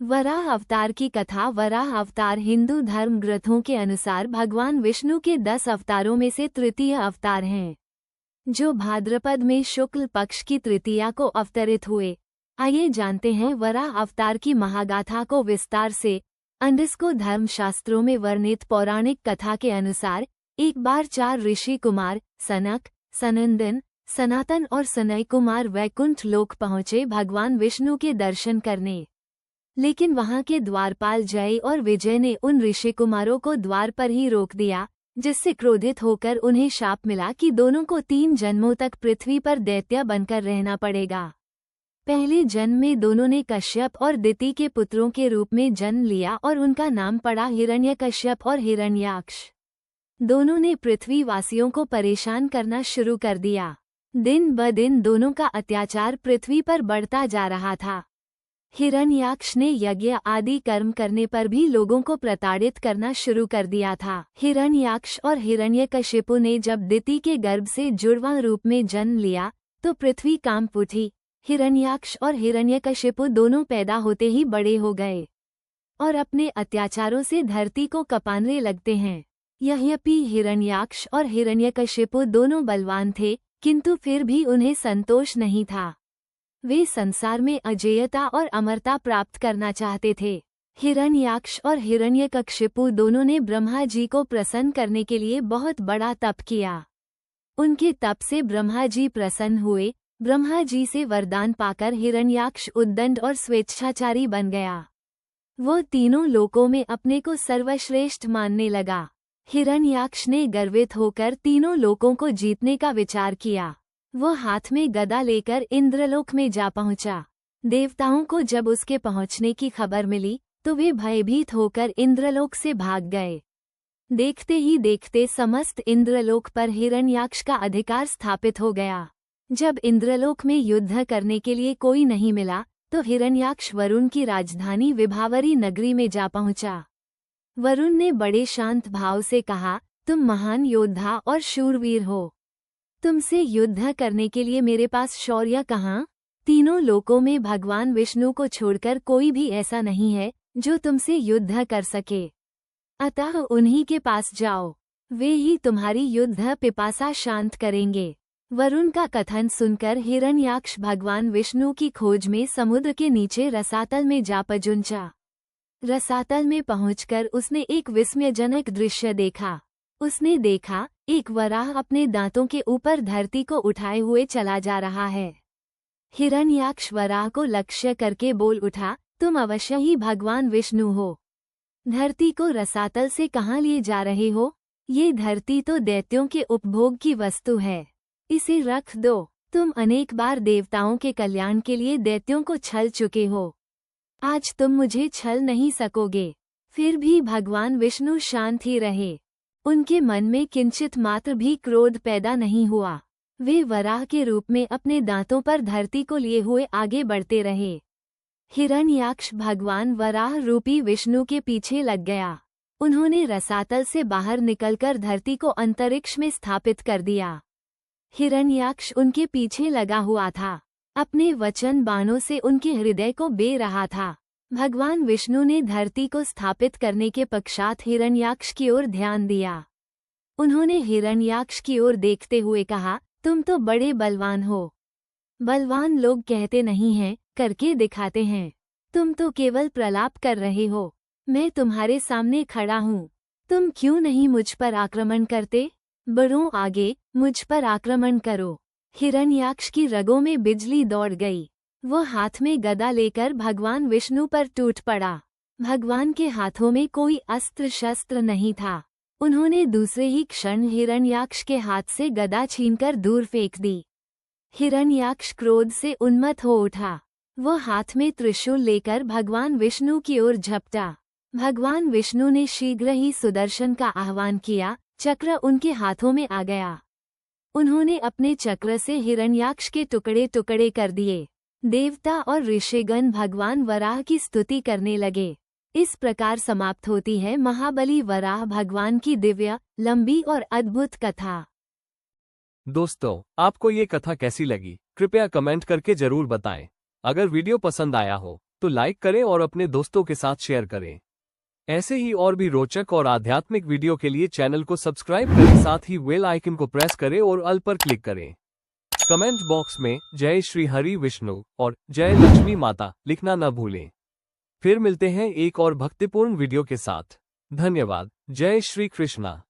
वराह अवतार की कथा। वराह अवतार हिंदू धर्म ग्रंथों के अनुसार भगवान विष्णु के 10 अवतारों में से तृतीय अवतार हैं, जो भाद्रपद में शुक्ल पक्ष की तृतीया को अवतरित हुए। आइए जानते हैं वराह अवतार की महागाथा को विस्तार से। अंडस्को धर्मशास्त्रों में वर्णित पौराणिक कथा के अनुसार एक बार 4 ऋषि कुमार सनक, सनंदन, सनातन और सनय कुमार वैकुंठ लोक पहुँचे भगवान विष्णु के दर्शन करने। लेकिन वहां के द्वारपाल जय और विजय ने उन ऋषि कुमारों को द्वार पर ही रोक दिया, जिससे क्रोधित होकर उन्हें शाप मिला कि दोनों को 3 जन्मों तक पृथ्वी पर दैत्य बनकर रहना पड़ेगा। पहले जन्म में दोनों ने कश्यप और दिति के पुत्रों के रूप में जन्म लिया और उनका नाम पड़ा हिरण्यकश्यप और हिरण्याक्ष। दोनों ने पृथ्वी वासियों को परेशान करना शुरू कर दिया। दिन ब दिन दोनों का अत्याचार पृथ्वी पर बढ़ता जा रहा था। हिरण्याक्ष ने यज्ञ आदि कर्म करने पर भी लोगों को प्रताड़ित करना शुरू कर दिया था। हिरण्याक्ष और हिरण्यकशिपु ने जब दिति के गर्भ से जुड़वा रूप में जन्म लिया तो पृथ्वी कांप उठी। हिरण्याक्ष और हिरण्यकशिपु दोनों पैदा होते ही बड़े हो गए और अपने अत्याचारों से धरती को कपाने लगते हैं। यद्यपि हिरण्याक्ष और हिरण्यकशिपु दोनों बलवान थे, किंतु फिर भी उन्हें संतोष नहीं था। वे संसार में अजेयता और अमरता प्राप्त करना चाहते थे। हिरण्याक्ष और हिरण्यकशिपु दोनों ने ब्रह्मा जी को प्रसन्न करने के लिए बहुत बड़ा तप किया। उनके तप से ब्रह्मा जी प्रसन्न हुए। ब्रह्मा जी से वरदान पाकर हिरण्याक्ष उद्दंड और स्वेच्छाचारी बन गया। वो तीनों लोकों में अपने को सर्वश्रेष्ठ मानने लगा। हिरण्याक्ष ने गर्वित होकर तीनों लोकों को जीतने का विचार किया। वो हाथ में गदा लेकर इंद्रलोक में जा पहुंचा। देवताओं को जब उसके पहुंचने की खबर मिली तो वे भयभीत होकर इंद्रलोक से भाग गए। देखते ही देखते समस्त इंद्रलोक पर हिरण्याक्ष का अधिकार स्थापित हो गया। जब इंद्रलोक में युद्ध करने के लिए कोई नहीं मिला तो हिरण्याक्ष वरुण की राजधानी विभावरी नगरी में जा पहुंचा। वरुण ने बड़े शांत भाव से कहा, तुम महान योद्धा और शूरवीर हो। तुमसे युद्ध करने के लिए मेरे पास शौर्य कहाँ? तीनों लोकों में भगवान विष्णु को छोड़कर कोई भी ऐसा नहीं है जो तुमसे युद्ध कर सके। अतः उन्हीं के पास जाओ, वे ही तुम्हारी युद्ध पिपासा शांत करेंगे। वरुण का कथन सुनकर हिरण्याक्ष भगवान विष्णु की खोज में समुद्र के नीचे रसातल में जा पहुंचा। रसातल में पहुंचकर उसने एक विस्मयजनक दृश्य देखा। उसने देखा, एक वराह अपने दांतों के ऊपर धरती को उठाए हुए चला जा रहा है। हिरण्याक्ष वराह को लक्ष्य करके बोल उठा, तुम अवश्य ही भगवान विष्णु हो। धरती को रसातल से कहाँ लिए जा रहे हो? ये धरती तो दैत्यों के उपभोग की वस्तु है, इसे रख दो। तुम अनेक बार देवताओं के कल्याण के लिए दैत्यों को छल चुके हो, आज तुम मुझे छल नहीं सकोगे। फिर भी भगवान विष्णु शांत ही रहे। उनके मन में किंचित मात्र भी क्रोध पैदा नहीं हुआ। वे वराह के रूप में अपने दांतों पर धरती को लिए हुए आगे बढ़ते रहे। हिरण्याक्ष भगवान वराह रूपी विष्णु के पीछे लग गया। उन्होंने रसातल से बाहर निकलकर धरती को अंतरिक्ष में स्थापित कर दिया। हिरण्याक्ष उनके पीछे लगा हुआ था, अपने वचन बाणों से उनके हृदय को बे रहा था। भगवान विष्णु ने धरती को स्थापित करने के पश्चात हिरण्याक्ष की ओर ध्यान दिया। उन्होंने हिरण्याक्ष की ओर देखते हुए कहा, तुम तो बड़े बलवान हो। बलवान लोग कहते नहीं हैं, करके दिखाते हैं। तुम तो केवल प्रलाप कर रहे हो। मैं तुम्हारे सामने खड़ा हूँ, तुम क्यों नहीं मुझ पर आक्रमण करते? बढ़ो आगे, मुझ पर आक्रमण करो। हिरण्याक्ष की रगों में बिजली दौड़ गई। वो हाथ में गदा लेकर भगवान विष्णु पर टूट पड़ा। भगवान के हाथों में कोई अस्त्र शस्त्र नहीं था। उन्होंने दूसरे ही क्षण हिरण्याक्ष के हाथ से गदा छीनकर दूर फेंक दी। हिरण्याक्ष क्रोध से उन्मत्त हो उठा। वो हाथ में त्रिशूल लेकर भगवान विष्णु की ओर झपटा। भगवान विष्णु ने शीघ्र ही सुदर्शन का आह्वान किया। चक्र उनके हाथों में आ गया। उन्होंने अपने चक्र से हिरण्याक्ष के टुकड़े टुकड़े कर दिए। देवता और ऋषिगण भगवान वराह की स्तुति करने लगे। इस प्रकार समाप्त होती है महाबली वराह भगवान की दिव्य, लंबी और अद्भुत कथा। दोस्तों, आपको ये कथा कैसी लगी? कृपया कमेंट करके जरूर बताएं। अगर वीडियो पसंद आया हो तो लाइक करें और अपने दोस्तों के साथ शेयर करें। ऐसे ही और भी रोचक और आध्यात्मिक वीडियो के लिए चैनल को सब्सक्राइब करें, साथ ही बेल आइकन को प्रेस करें और ऑल पर क्लिक करें। कमेंट बॉक्स में जय श्री हरि विष्णु और जय लक्ष्मी माता लिखना न भूलें। फिर मिलते हैं एक और भक्तिपूर्ण वीडियो के साथ। धन्यवाद। जय श्री कृष्णा।